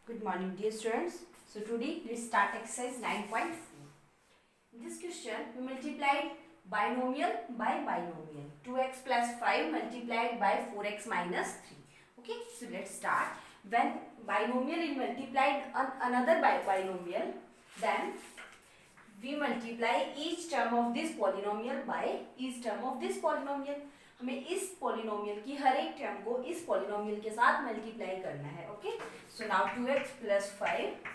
Good morning, dear students. So today let's start exercise 9.4. In this question, we multiplied binomial by binomial. 2x plus 5 multiplied by 4x minus 3. Okay, so let's start. When binomial is multiplied on another binomial, then we multiply each term of this polynomial by each term of this polynomial. हमें इस polynomial की हर एक term को इस polynomial के साथ multiply करना है. Okay, so now 2x plus 5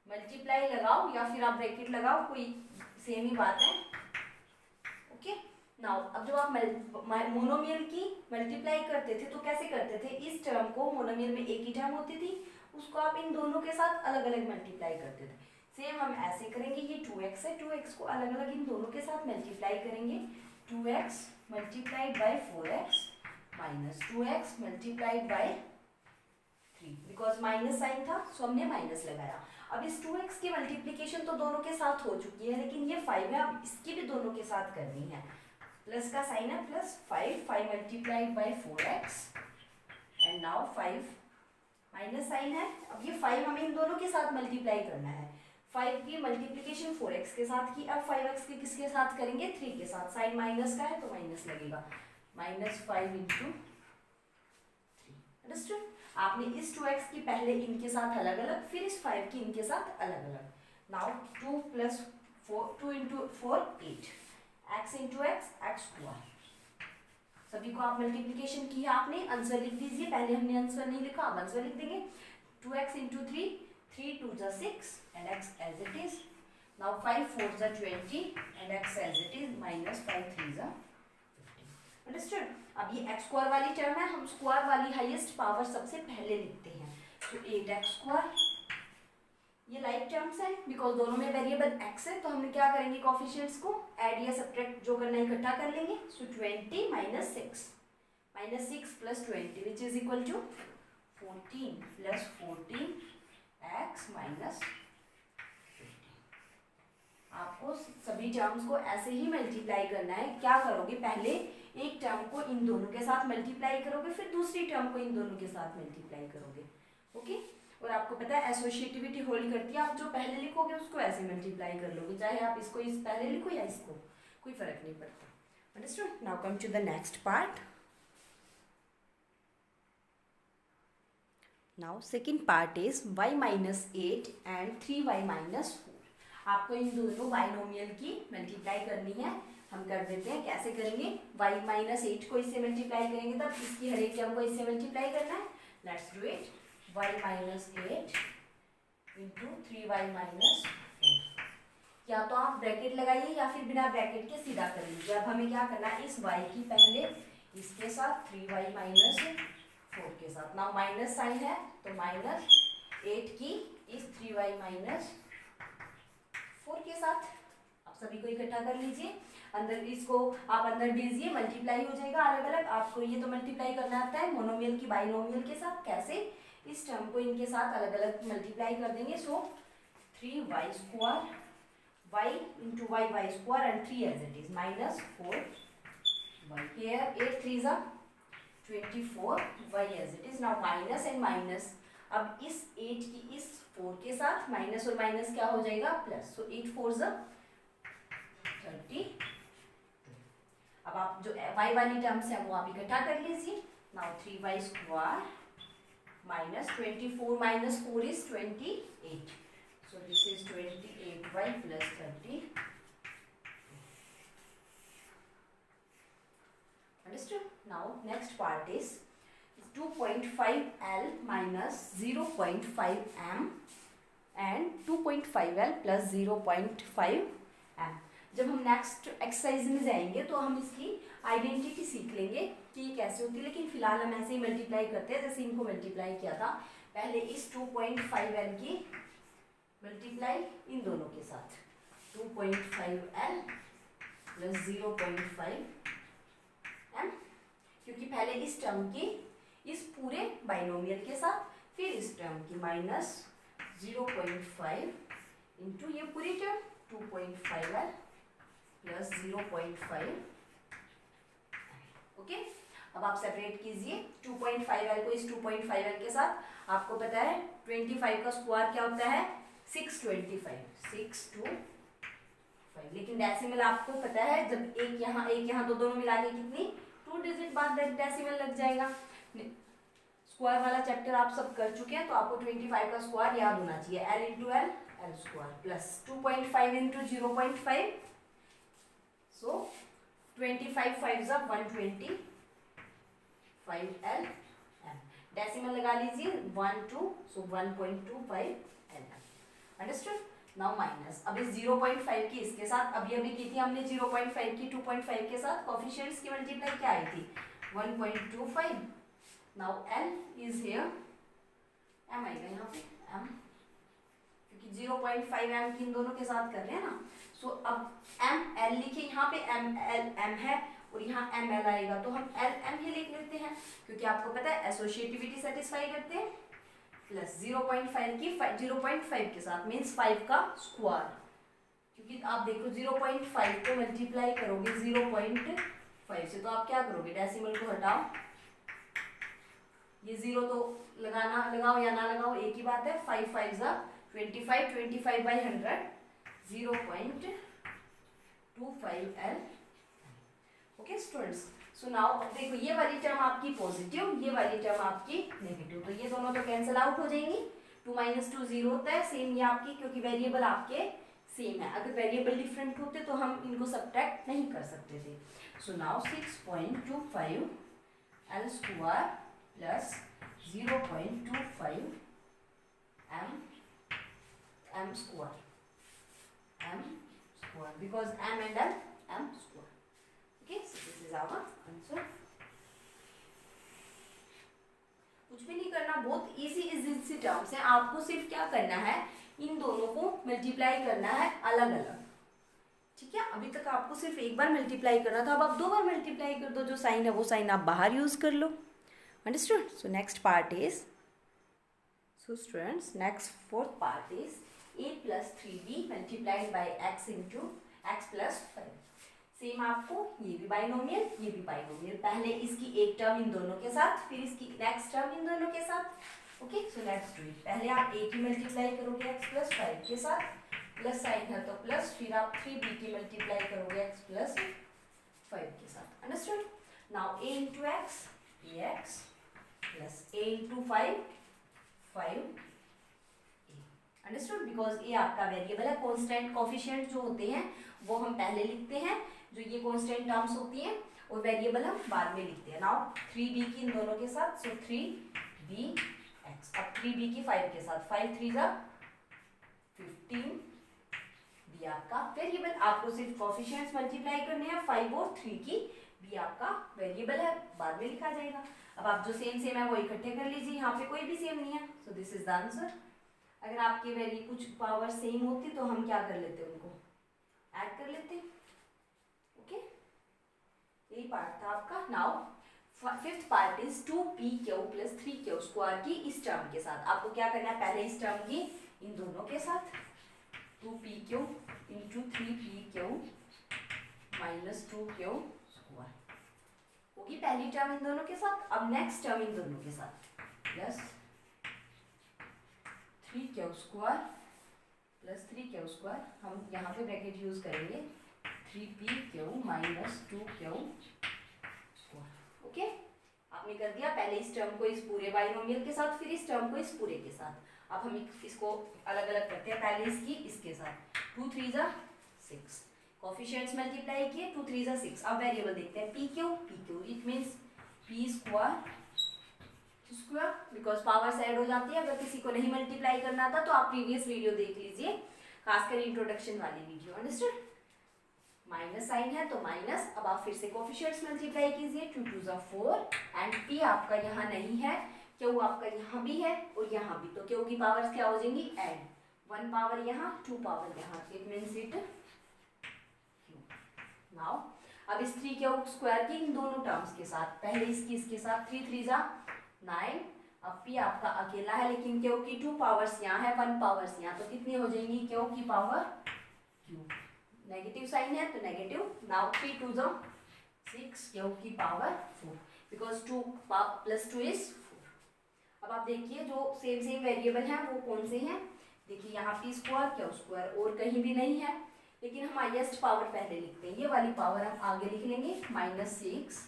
multiply लगाओ या फिर आप ब्रैकेट लगाओ, कोई सेम ही बात है. ओके, नाउ अब जब आप मोनोमियल की मल्टीप्लाई करते थे तो कैसे करते थे? इस टर्म को, मोनोमियल में एक ही टर्म होती थी, उसको आप इन दोनों के साथ अलग अलग मल्टीप्लाई करते थे. सेम हम ऐसे करेंगे. ये 2x है, 2x को अलग अलग इन दोनों के साथ मल्टीप्लाई करेंगे. 2x multiplied by 4x minus 2x multiplied by 3. Because minus sign था सो हमने माइनस लगाया. अब इस 2x की मल्टीप्लीकेशन तो दोनों के साथ हो चुकी है, लेकिन ये 5 है, अब इसकी भी दोनों के साथ करनी है. प्लस का साइन है, plus 5 multiplied by 4x and now 5 minus sign है. अब ये 5 हमें इन दोनों के साथ मल्टीप्लाई करना है. 5 की मल्टीप्लिकेशन 4x के साथ की, अब 5x की किसके साथ करेंगे? 3 के साथ. साइन माइनस का है तो माइनस लगेगा. Minus 5 into 3. अंडरस्टूड? आपने इस 2x की पहले इनके साथ अलग अलग, फिर इस 5 की इनके साथ अलग अलग. Now 2 plus 4, 2 into 4 8. x into x square. सभी को आप मल्टीप्लिकेशन की है आपने. आंसर लिख दीजिए. पहले हमने आंसर नहीं लिखा, अब आंसर लिख देंगे. 2x इंटू 3, 3 2 जा 6 and x as it is. Now 5 4 जा 20 and x as it is minus 5 3 जा 15. Understood? अब ये x स्क्वायर वाली टर्म है, हम स्क्वायर वाली हाईएस्ट पावर सबसे पहले लिखते हैं. तो 8x स्क्वायर. ये लाइक टर्म्स है बिकॉज दोनों में वेरिएबल x है, तो हमने क्या करेंगे? कोफिशिएंट्स को ऐड या सब्ट्रैक्ट जो करना है इकट्ठा कर लेंगे. So 20 minus 6 plus 20 which is equal to 14 plus 14 x minus 15. आपको सभी टर्म्स को ऐसे ही मल्टीप्लाई करना है. क्या करोगे? पहले एक टर्म को इन दोनों के साथ मल्टीप्लाई करोगे, फिर दूसरी टर्म को इन दोनों के साथ मल्टीप्लाई करोगे. ओके, और आपको पता है एसोसिएटिविटी होल्ड करती है. आप जो पहले लिखोगे उसको ऐसे मल्टीप्लाई कर लोगे, चाहे आप इसको इस पहले लिखो या इसको, कोई फर्क नहीं पड़ता. Understood? Now come to the next part. Now second part is y minus 8 and 3y minus 4. आपको इन दोनों बाइनोमियल की मल्टीप्लाई करनी है. हम कर देते हैं. कैसे करेंगे? y माइनस 8 को इससे मल्टीप्लाई करेंगे, तब इसकी हर एक टर्म को इससे मल्टीप्लाई करना है. Let's do it. y minus 8 into 3y minus 4. या तो आप ब्रैकेट लगाइए या फिर बिना ब्रैकेट के सीधा कर लीजिए. अब हमें क्या करना है? इस y की पहले इसके साथ 3y माइनस 4 के साथ. नाउ माइनस साइन है तो माइनस 8 की इस 3y माइनस 4 के साथ. आप सभी को इकट्ठा कर लीजिए. अंदर इसको आप अंदर दीजिए, मल्टीप्लाई हो जाएगा अलग अलग. आपको ये तो मल्टीप्लाई करना आता है मोनोमियल की बाइनोमियल के साथ. कैसे? इस टर्म को इनके साथ अलग अलग मल्टीप्लाई कर देंगे. So 3y square y into y square and 3 as it is minus 4y. Here 8 3 जा 24 y as it is. Now minus and minus. अब इस 8 की इस 4 के साथ माइनस और माइनस क्या हो जाएगा? प्लस. सो 8 4 जा 32. अब आप जो y वाली टर्म्स है वो आप इकट्ठा कर लीजिए. Now 3y square minus 24 minus 4 is 28. So this is 28y plus 30. Understood? Now next part is 2.5L minus 0.5M and 2.5L plus 0.5M. जब हम नेक्स्ट एक्सरसाइज में जाएंगे तो हम इसकी आइडेंटिटी सीख लेंगे कि ये कैसे होती है, लेकिन फिलहाल हम ऐसे ही मल्टीप्लाई करते हैं जैसे इनको मल्टीप्लाई किया था. पहले इस 2.5L की मल्टीप्लाई इन दोनों के साथ. 2.5L प्लस 0.5 क्योंकि पहले इस टर्म की इस पूरे बाइनोमियल के साथ, फिर इस टर्म की माइनस 0.5 इंटू ये पूरी टर्म 2.5L प्लस 0.5. ओके, अब आप सेपरेट कीजिए 2.5l को इस 2.5l के साथ। आपको पता है 25 का स्क्वायर क्या होता है 625, लेकिन डेसिमल आपको पता है जब एक यहाँ तो दोनों मिला के कितनी 2 डिजिट बाद डेसिमल लग जाएगा। स्क्वायर वाला चैप्टर आप सब कर चुके हैं, तो आपको 25 का स्क्वायर याद होना चाहिए, l into L square plus 2.5 into 0.5, सो 25 5 जा 120 5l डेसिमल लगा लीजिए 1 2, सो 1.25 l। अंडरस्टूड। नाउ माइनस, अब इस 0.5 की इसके साथ अभी की थी हमने 0.5 की 2.5 के साथ कोफिशिएंट्स की मल्टीप्लाई क्या आई थी 1.25। Now l is here, m आएगा यहाँ पे m, क्योंकि 0.5 m की इन दोनों के साथ कर रहे हैं ना। सो अब m l लिखे, यहाँ पे m है और यहाँ m l आएगा, तो हम l m ही लिख लेते हैं क्योंकि आपको पता है एसोसिएटिविटी सेटिस्फाई करते हैं। प्लस 0.5 की 0.5 के साथ मीन्स 5 का स्क्वायर, क्योंकि आप देखो 0.5 को मल्टीप्लाई करोगे 0.5 से तो आप क्या करोगे डेसिमल को हटाओ, ये 0 तो लगाओ या ना लगाओ एक ही बात है। 5 5 जा 25, 25 by 100 0.25l। Okay students, so now देखो ये वाली टर्म आपकी पॉजिटिव, ये वाली टर्म आपकी नेगेटिव, तो ये दोनों तो कैंसिल आउट हो जाएंगी। 2 - 2 0 होता है, सेम ये आपकी, क्योंकि वेरिएबल आपके सेम है। अगर वेरिएबल डिफरेंट होते तो हम इनको सब्ट्रैक्ट नहीं कर सकते थे। So now 6.25 l square plus 0.25 m square because m and l m square. Okay, so this is our answer. कुछ भी नहीं करना, बहुत इजी टर्म्स हैं, आपको सिर्फ क्या करना है इन दोनों को मल्टीप्लाई करना है अलग अलग, ठीक है। अभी तक आपको सिर्फ एक बार मल्टीप्लाई करना था, अब आप 2 बार मल्टीप्लाई कर दो, जो साइन है वो साइन आप बाहर यूज कर लो। Understood. So next part is, so students next fourth part is a plus 3b multiplied by x into x plus 5। Same आपको ये भी बाइनोमियल ये भी बाइनोमियल, पहले इसकी एक टर्म इन दोनों के साथ, फिर इसकी नेक्स्ट टर्म इन दोनों के साथ। Okay, so let's do it. पहले आप a की मल्टीप्लाई करोगे x प्लस 5 के साथ, प्लस साइन है तो प्लस, फिर आप 3b की मल्टीप्लाई करोगे x प्लस 5 के साथ। Understood. Now a into x ax plus a into 5 5a। Understood, because ये आपका वेरिएबल है। कांस्टेंट कोफिशिएंट जो होते हैं वो हम पहले लिखते हैं, जो ये कांस्टेंट टर्म्स होती हैं, और वेरिएबल हम बाद में लिखते हैं। नाउ 3b की इन दोनों के साथ, सो 3bx, अब 3b की 5 के साथ, 5 3 जा 15, b आपका वेरिएबल। आपको सिर्फ कोफिशिएंट्स मल्टीप्लाई करने हैं, 5 और 3 की, b आपका वेरिएबल है, बाद में लिखा जाएगा। अब आप जो सेम है वो इकट्ठे कर लीजिए, यहाँ पे कोई भी सेम नहीं है, so this is the answer. अगर आपके वैल्यू कुछ पावर सेम होती तो हम क्या कर लेते, उनको ऐड कर लेते। ओके, यही पार्ट था आपका। Now fifth part is 2pq plus 3q square की इस टर्म के साथ। आपको क्या करना है, पहले इस टर्म की इन दोनों के साथ 2pq into 3pq minus 2q square होगी पहली टर्म इन दोनों के साथ। अब नेक्स्ट टर्म इन दोनों के साथ plus 3q square plus 3q square, हम यहाँ पे ब्रैकेट यूज करेंगे 3pq minus 2q square. Okay, आपने कर दिया पहले इस टर्म को इस पूरे बाइनोमियल के साथ, फिर इस टर्म को इस पूरे के साथ। अब हम इसको अलग अलग करते हैं, पहले इसकी इसके साथ। 2 3 जा 6, कोफिशिएंट्स मल्टीप्लाई किए, 2 3 जा 6। अब वेरिएबल देखते हैं pq, it means p square square, because powers add हो जाती है। अगर किसी को नहीं मल्टीप्लाई करना था तो आप प्रीवियस वीडियो देख लीजिए, खासकर इंट्रोडक्शन वाली वीडियो। अंडरस्टूड। माइनस साइन है तो माइनस, अब आप फिर से कोफिशिएंट्स मल्टीप्लाई कीजिए, 2 2 जा 4 एंड p आपका यहाँ नहीं है, क्यों आपका यहाँ भी है और यहाँ भी, तो क्यों की पावर्स क्या हो जाएंगी ऐड, 1 पावर यहाँ 2 पावर यहाँ, it means it q। Now अब इस 3q स्क्वायर की इन दोनों टर्म्स के साथ, पहले इसकी इसके साथ 3 3 जा 9, अब p आपका अकेला है लेकिन क्यों की 2 पावर्स यहाँ है 1 पावर्स यहाँ, तो कितनी हो जाएंगी क्यों की पावर q। नेगेटिव साइन है तो नेगेटिव। नाउ 3 2 जा 6 क्यों की पावर 4, बिकॉज 2 + 2 इज 4। अब आप देखिए जो सेम वेरिएबल हैं वो कौन से हैं। देखिए यहाँ p² q² और कहीं भी नहीं है, लेकिन हम हाईएस्ट पावर पहले लिखते हैं, ये वाली पावर हम आगे लिख लेंगे -6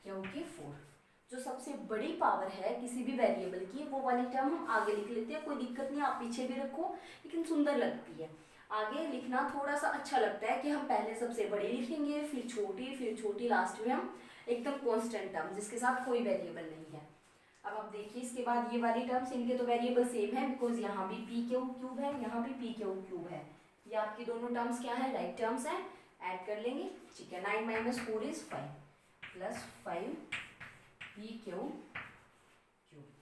क्योंकि 4। जो सबसे बड़ी पावर है किसी भी वेरिएबल की वो वाली टर्म हम आगे लिख लेते हैं, कोई दिक्कत नहीं, आप पीछे भी रखो, लेकिन सुंदर लगती है। आगे लिखना थोड़ा सा अच्छा लगता है कि हम पहले सबसे बड़ी लिखेंगे, फिर छोटी, लास्ट में हम एकदम कांस्टेंट टर्म जिसके साथ कोई वेरिएबल नहीं है। अब आप देखिए इसके बाद ये वाली टर्म्स, इनके तो वेरिएबल सेम है बिकॉज यहाँ भी p³ है, यहाँ भी p³ है। ये आपकी दोनों टर्म्स क्या है, लाइक टर्म्स हैं, ऐड कर लेंगे। ठीक है, 9 - 4 इज 5 + 5 p³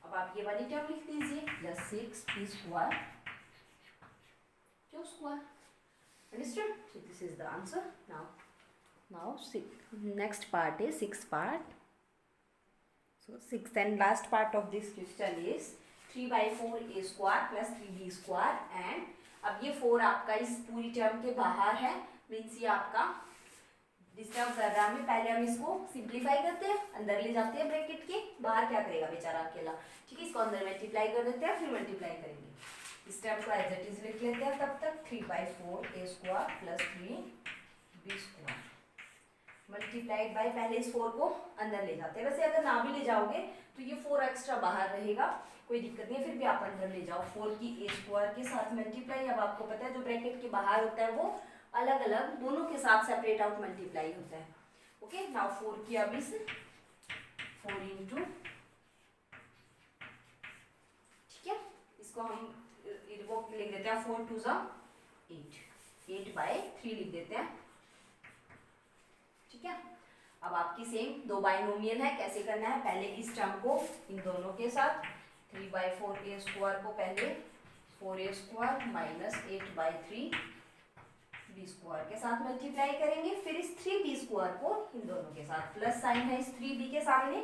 अब आप ये वाली टर्म लिख दीजिए +6 p² q²। Understood? So this is the answer. Now next part is sixth part. So sixth and last part of this question is 3/4 a² + 3b² and अब ये 4 आपका इस पूरी टर्म के बाहर है, मीन्स ये आपका डिस्टर्ब कर रहा है। पहले हम इसको सिंप्लीफाई करते हैं, अंदर ले जाते हैं ब्रैकेट के, बाहर क्या करेगा बेचारा अकेला। ठीक है, इसको अंदर मल्टीप्लाई कर देते हैं, फिर मल्टीप्लाई करेंगे। इस टर्म को एज इट इज लिख लेते हैं तब तक 3/4 a² + 3b² मल्टीप्लाइड बाय, पहले इस 4 को अंदर ले जाते हैं। वैसे अगर ना भी ले जाओगे तो ये 4 एक्स्ट्रा बाहर रहेगा, कोई दिक्कत नहीं है, फिर भी आप अंदर ले जाओ। 4 की a² के साथ मल्टीप्लाई। अब आपको पता है जो ब्रैकेट के बाहर होता है वो अलग अलग दोनों के साथ सेपरेट आउट मल्टीप्लाई होता है। ओके, नाउ 4 की अब इस 4 इंटू, ठीक है, इसको हम वो लिख देते हैं 4 × 2 = 8, 8/3 लिख देते हैं। ठीक है, अब आपकी सेम 2 बाइनोमियल है, कैसे करना है, पहले इस टर्म को इन दोनों के साथ 3/4 a² को पहले 4a² - 8/3 b² के साथ मल्टीप्लाई करेंगे, फिर इस 3b² को इन दोनों के साथ, प्लस साइन है इस 3b के सामने,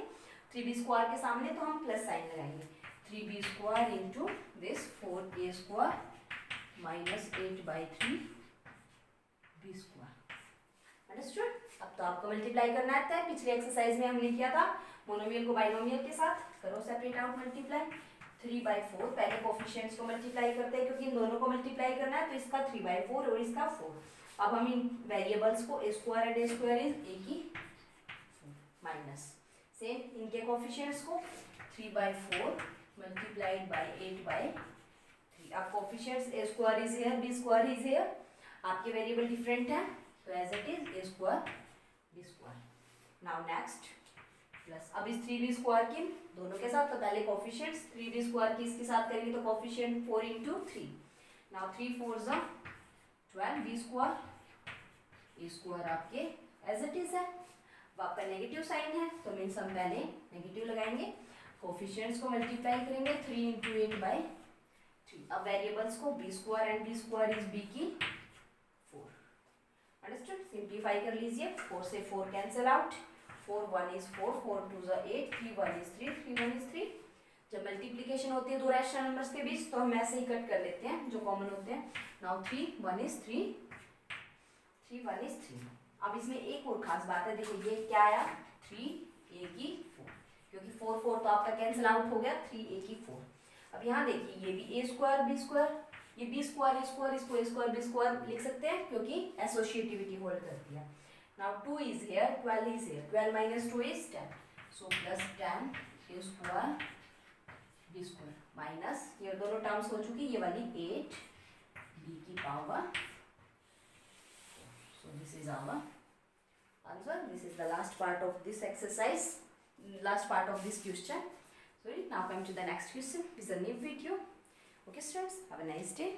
3b² के सामने, तो हम प्लस साइन लगाएंगे। 3b² into this 4a² - 8/3 b²। Understood? अब तो आपको मल्टीप्लाई करना आता है, पिछले एक्सरसाइज में हमने किया था मोनोमियल को बाइनोमियल के साथ, करो सेपरेट आउट मल्टीप्लाई। 3/4 पहले कोफिशिएंट्स को मल्टीप्लाई करते हैं क्योंकि इन दोनों को मल्टीप्लाई करना है, तो इसका 3/4 और इसका 4। अब हम इन वेरिएबल्स को a² and a² is a की 4 माइनस, सेम इनके कोफिशिएंट्स को 3/4 मल्टीप्लाइड बाय 8/3। अब coefficients a² is here, b² is here, आपके वेरिएबल डिफरेंट है तो as it is a² b²। Now next plus, अब इस 3b² की दोनों के साथ, तो पहले कोफिशिएंट्स 3b² की इसके साथ करेंगे तो कोफिशिएंट 4 × 3। नाउ 3 4 = 12 b² a² आपके एज इट इज है। अब आपका नेगेटिव साइन है तो मीन्स हम पहले नेगेटिव लगाएंगे, कोफिशिएंट्स को मल्टीप्लाई करेंगे 3 × 8/3। अब वेरिएबल्स को b² and b² is b की 4। अंडरस्टूड? सिंप्लीफाई कर लीजिए, 4 से 4 cancel out, 4 1 is 4, 4 2 = 8, 3 1 is 3, 3 1 is 3। जब मल्टीप्लिकेशन होती है दो रैशनल नंबर्स के बीच तो हम ऐसे ही कट कर लेते हैं जो कॉमन होते हैं। Now 3 1 is 3, 3 1 is 3। अब इसमें एक और खास बात है, देखो ये क्या आया, 3 a की 4, क्योंकि 4 4 तो आपका कैंसिल आउट हो गया, 3 a की 4। अब यहाँ देखिए ये भी a² b², ये b² a², इसको a² b² लिख सकते हैं क्योंकि एसोसिएटिविटी होल्ड करती है। Now 2 is here, 12 is here, 12 - 2 is 10, so plus 10 a² b² minus, ये दोनों टर्म्स हो चुकी, ये वाली 8 b की power. So this is our answer. This is the last part of this exercise, last part of this question. So now come to the next question. It's a new video. Okay students, have a nice day.